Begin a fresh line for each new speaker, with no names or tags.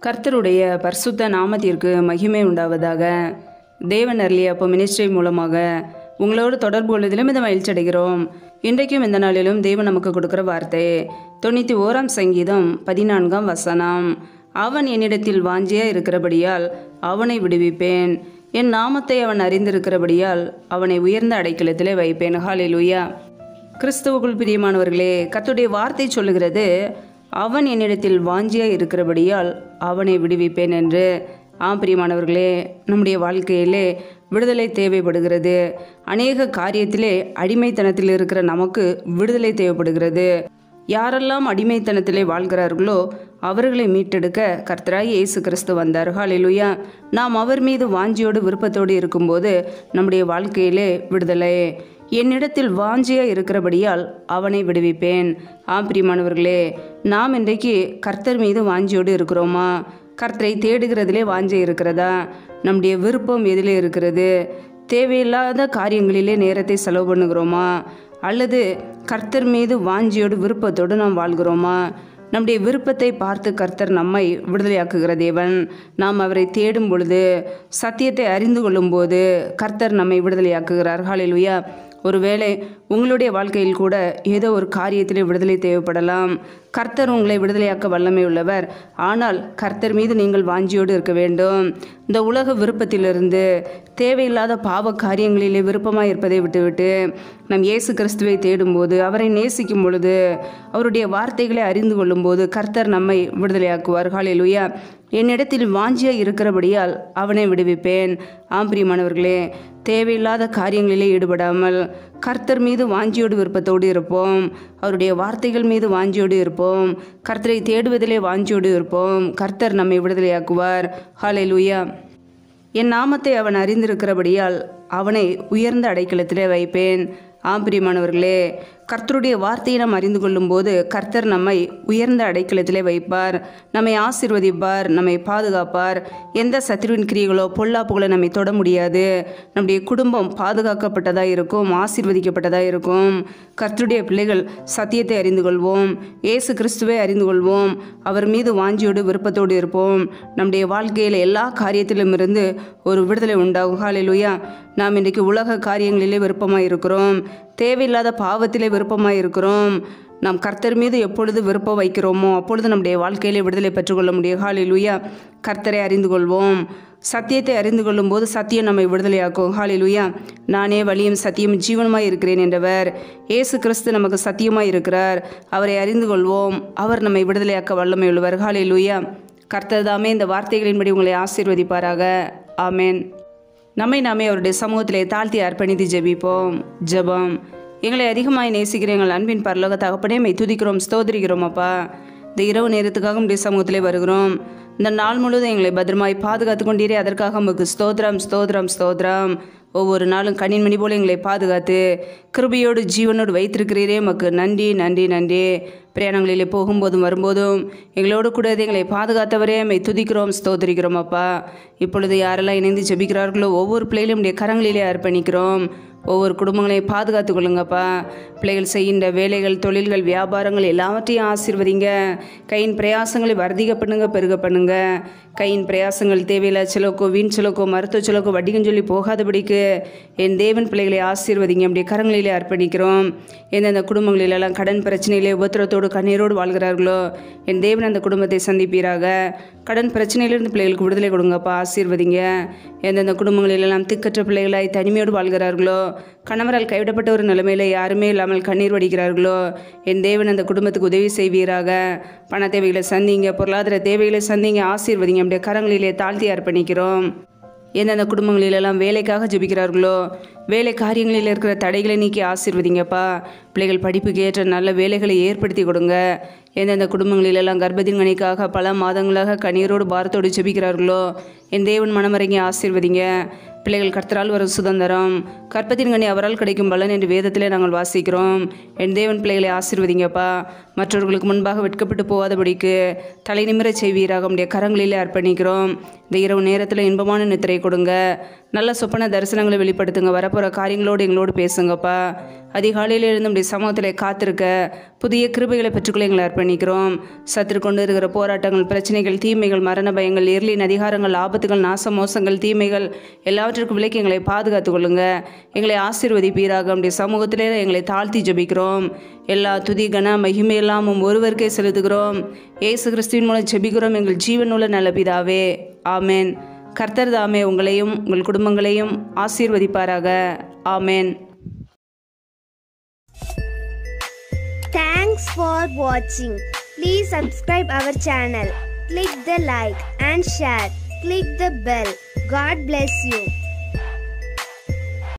கர்த்தருடைய பரிசுத்த நாமத்திற்கு மகிமை உண்டாவதாக. தேவன் அருளிய அப்போ மினிஸ்ட்ரி மூலமாக உங்களோடு தொடர்பு கொள்வதிலும் இந்த மகிழ்ச்சி அடைகிறோம். இன்றைக்கும் இந்த நாளிலும் தேவன் நமக்கு கொடுக்குற வார்த்தை 91ஆம் சங்கீதம் 14ஆம் வசனம். அவன் என்னிடத்தில் வாஞ்சியா இருக்கிறபடியால் அவனை விடுவிப்பேன், என் நாமத்தை அவன் அறிந்திருக்கிறபடியால் அவனை உயர்ந்த அடைக்கலத்திலே வைப்பேன். ஹல்லேலூயா. கிறிஸ்துவுக்குள் பிரியமானவர்களே, கர்த்தருடைய வார்த்தை சொல்லுகிறது, அவன் என்னிடத்தில் வாஞ்சியா இருக்கிறபடியால் அவனை விடுவிப்பேன் என்று. பிரியமானவர்களே, நம்முடைய வாழ்க்கையிலே விடுதலை தேவைப்படுகிறது. அநேக காரியத்திலே அடிமைத்தனத்தில் இருக்கிற நமக்கு விடுதலை தேவைப்படுகிறது. யாரெல்லாம் அடிமைத்தனத்திலே வாழ்கிறார்களோ அவர்களை மீட்டெடுக்க கர்த்தராகிய இயேசு கிறிஸ்து வந்தார். ஹல்லேலூயா. நாம் அவர் மீது வாஞ்சியோடு விருப்பத்தோடு இருக்கும்போது நம்முடைய வாழ்க்கையிலே விடுதலை. என்னிடத்தில் வாஞ்சியா இருக்கிறபடியால் அவனை விடுவிப்பேன். பிரியமானவர்களே, நாம் இன்றைக்கு கர்த்தர் மீது வாஞ்சியோடு இருக்கிறோமா? கர்த்தரை தேடுகிறதிலே வாஞ்சை இருக்கிறதா? நம்முடைய விருப்பம் எதிலே இருக்கிறது? தேவையில்லாத காரியங்களிலே நேரத்தை செலவு பண்ணுகிறோமா? அல்லது கர்த்தர் மீது வாஞ்சியோடு விருப்பத்தோடு நாம் வாழ்கிறோமா? நம்முடைய விருப்பத்தை பார்த்து கர்த்தர் நம்மை விடுதலையாக்குகிற தேவன். நாம் அவரை தேடும் பொழுது, சத்தியத்தை அறிந்து கொள்ளும் போது கர்த்தர் நம்மை விடுதலையாக்குகிறார். ஹல்லேலூயா. ஒருவேளை உங்களுடைய வாழ்க்கையில் கூட ஏதோ ஒரு காரியத்திலே விடுதலை தேவைப்படலாம். கர்த்தர் உங்களை விடுதலையாக்க வல்லமை உள்ளவர். ஆனால் கர்த்தர் மீது நீங்கள் வாஞ்சியோடு இருக்க வேண்டும். இந்த உலக விருப்பத்திலிருந்து, தேவையில்லாத பாவ காரியங்களிலே விருப்பமாக இருப்பதை விட்டுவிட்டு நம் இயேசு கிறிஸ்துவை தேடும்போது, அவரை நேசிக்கும் பொழுது, அவருடைய வார்த்தைகளை அறிந்து கொள்ளும் போது கர்த்தர் நம்மை விடுதலையாக்குவார். ஹல்லேலூயா. என்னிடத்தில் வாஞ்சியா இருக்கிறபடியால் அவனை விடுவிப்பேன். பிரியமானவர்களே, தேவையில்லாத காரியங்களிலே ஈடுபடாமல் கர்த்தர் மீது வாஞ்சியோடு விருப்பத்தோடு இருப்போம். அவருடைய வார்த்தைகள் மீது வாஞ்சியோடு இருப்போம். கர்த்தரை தேடுவதிலே வாஞ்சியோடு இருப்போம். கர்த்தர் நம்மை விடுதலையாக்குவார். ஹல்லேலூயா. என் நாமத்தை அவன் அறிந்திருக்கிறபடியால் அவனை உயர்ந்த அடைக்கலத்திலே வைப்பேன். பிரியமானவர்களே, கர்த்தருடைய வார்த்தையை நாம் அறிந்து கொள்ளும் போது கர்த்தர் நம்மை உயர்ந்த அடைக்கலத்திலே வைப்பார். நம்மை ஆசீர்வதிப்பார், நம்மை பாதுகாப்பார். எந்த சத்துருவின் கிரியைகளோ பொல்லாப்புகளோ நம்மை தொட முடியாது. நம்முடைய குடும்பம் பாதுகாக்கப்பட்டதாக இருக்கும், ஆசீர்வதிக்கப்பட்டதாக இருக்கும். கர்த்தருடைய பிள்ளைகள் சத்தியத்தை அறிந்து கொள்வோம், இயேசு கிறிஸ்துவை அறிந்து கொள்வோம். அவர் மீது வாஞ்சியோடு விருப்பத்தோடு இருப்போம். நம்முடைய வாழ்க்கையில் எல்லா காரியத்திலும் இருந்து ஒரு விடுதலை உண்டாகும். ஹல்லேலூயா. நாம் இன்றைக்கு உலக காரியங்களிலே விருப்பமாக இருக்கிறோம். தேவையில்லாத பாவத்திலே விருப்பமாக இருக்கிறோம். நாம் கர்த்தர் மீது எப்பொழுது விருப்பம் வைக்கிறோமோ அப்பொழுது நம்முடைய வாழ்க்கையிலே விடுதலை பெற்றுக்கொள்ள முடியும். ஹல்லேலூயா. கர்த்தரை அறிந்து கொள்வோம். சத்தியத்தை அறிந்து கொள்ளும் போது சத்தியம் நம்மை விடுதலையாக்கும். ஹல்லேலூயா. நானே வழியும் சத்தியம் ஜீவனுமாய் இருக்கிறேன் என்றவர் இயேசு கிறிஸ்து நமக்கு சத்தியமாய் இருக்கிறார். அவரை அறிந்து கொள்வோம். அவர் நம்மை விடுதலையாக்க வல்லமை உள்ளவர். ஹல்லேலூயா. கர்த்தர் தாமே இந்த வார்த்தைகளின்படி உங்களை ஆசீர்வதிப்பாராக. ஆமேன். நம்மை நாமே அவருடைய சமூகத்திலே தாழ்த்தி அர்ப்பணித்து ஜெபிப்போம். ஜெபம். எங்களை அதிகமாய் நேசிக்கிற எங்கள் அன்பின் பரலோக தகப்பனே, மை துதிக்கிறோம், ஸ்தோத்திரிக்கிறோம். அப்பா, இந்த இரவு நேரத்துக்காக உடைய சமூகத்திலே வருகிறோம். இந்த நாள் முழுவதும் எங்களை பத்திரமாய் பாதுகாத்து கொண்டீரே, அதற்காக உமக்கு ஸ்தோத்திரம், ஸ்தோத்திரம், ஸ்தோத்திரம். ஒவ்வொரு நாளும் கண்ணின் மணி போல எங்களை பாதுகாத்து கிருபையோடு ஜீவனோடு வைத்திருக்கிறீரே, உமக்கு நன்றி, நன்றி, நன்றி. பிரயாணங்களிலே போகும்போதும் வரும்போதும் எங்களோடு கூட எங்களை பாதுகாத்தவரே, மை துதிக்கிறோம், ஸ்தோத்திரிக்கிறோம். அப்பா, இப்பொழுது யாரெல்லாம் இணைந்து ஜெபிக்கிறார்களோ ஒவ்வொரு பிள்ளைகளும் உடைய கரங்களிலே அர்ப்பணிக்கிறோம். ஒவ்வொரு குடும்பங்களையும் பாதுகாத்து கொள்ளுங்கப்பா. பிள்ளைகள் செய்கின்ற வேலைகள், தொழில்கள், வியாபாரங்கள் எல்லாவற்றையும் ஆசீர்வதிங்க. கையின் பிரயாசங்களை வர்த்திக்க பண்ணுங்க, பெருக பண்ணுங்க. கையின் பிரயாசங்கள் தேவையில்லை செலவுக்கோ, வீண் செலவுக்கோ, மருத்துவ செலவுக்கோ, வட்டிக்கும் சொல்லி போகாதபடிக்கு என் தேவன் பிள்ளைகளை ஆசீர்வதிங்க. அப்படி கரங்களிலே அர்ப்பணிக்கிறோம். எந்தெந்த குடும்பங்களிலெல்லாம் கடன் பிரச்சனையிலே உபத்திரத்தோடு கண்ணீரோடு வாழ்கிறார்களோ என் தேவன் அந்த குடும்பத்தை சந்திப்பீராக. கடன் பிரச்சனையிலிருந்து பிள்ளைகளுக்கு விடுதலை கொடுங்கப்பா, ஆசீர்வதிங்க. எந்தெந்த குடும்பங்களிலெல்லாம் திக்கற்ற பிள்ளைகளாய் தனிமையோடு வாழ்கிறார்களோ, கணவரால் கைவிடப்பட்ட ஒரு நிலைமையில் யாருமே இல்லாமல் கண்ணீர் வடிக்கிறார்களோ என் தேவன் அந்த குடும்பத்துக்கு உதவி செய்வீராக. பண தேவைகளை சந்திங்க, பொருளாதார தேவைகளை சந்திங்க, ஆசீர்வதிங்க. அப்படியே கரங்களிலே தாழ்த்தி அர்ப்பணிக்கிறோம். எந்தெந்த குடும்பங்களிலெல்லாம் வேலைக்காக ஜெபிக்கிறார்களோ வேலை காரியங்களில் இருக்கிற தடைகளை நீக்கி ஆசீர்வதிங்கப்பா. பிள்ளைகள் படிப்புக்கு ஏற்ற நல்ல வேலைகளை ஏற்படுத்தி கொடுங்க. எந்தெந்த குடும்பங்களிலெல்லாம் கர்ப்பத்தின்கனிக்காக பல மாதங்களாக கண்ணீரோடு பாரத்தோடு ஜெபிக்கிறார்களோ என் தேவன் மனமரங்கி ஆசீர்வதிங்க. பிள்ளைகள் கர்த்தரால் வரும் சுதந்திரம், கற்பத்தின் கனி அவரால் கிடைக்கும் பலன் என்று வேதத்திலே நாங்கள் வாசிக்கிறோம். என் தேவன் பிள்ளைகளை ஆசீர்வதிங்கப்பா. மற்றவர்களுக்கு முன்பாக வெட்கப்பட்டு போகாதபடிக்கு தலை நிமிரச் செய்வீராக உடைய கரங்களிலே அர்ப்பணிக்கிறோம். இந்த இரவு நேரத்தில் இன்பமான நித்திரை கொடுங்க. நல்ல சொப்பன தரிசனங்களை வெளிப்படுத்துங்க. வரப்போகிற காரியங்களோடு எங்களோடு பேசுங்கப்பா. அதிகாலையில் இருந்து நம்முடைய சமூகத்தில் காத்திருக்க புதிய கிருபைகளை பெற்றுக்கொள்ள எங்களை அர்ப்பணிக்கிறோம். சத்துரு கொண்டு இருக்கிற போராட்டங்கள், பிரச்சனைகள், தீமைகள், மரண பயங்கள், இருளின் அதிகாரங்கள், ஆபத்துகள், நாச மோசங்கள், தீமைகள் எல்லாவற்றிற்கும் விலக்கி எங்களை பாதுகாத்துக் கொள்ளுங்க. எங்களை ஆசீர்வதிப்பீராக. நம்முடைய சமூகத்திலே எங்களை தாழ்த்தி ஜெபிக்கிறோம். எல்லா துதி கன மகிமையெல்லாம் ஒருவருக்கே செலுத்துகிறோம். இயேசு கிறிஸ்துவின் மூலம் ஜெபிக்கிறோம் எங்கள் ஜீவனுள்ள நல்ல பிதாவே, ஆமேன். கர்த்தர் தாமே உங்களையும் உங்கள் குடும்பங்களையும் ஆசீர்வதிப்பாராக. ஆமேன்.
Thanks for watching. Please subscribe our channel. Click the like and share. Click the bell. God bless you.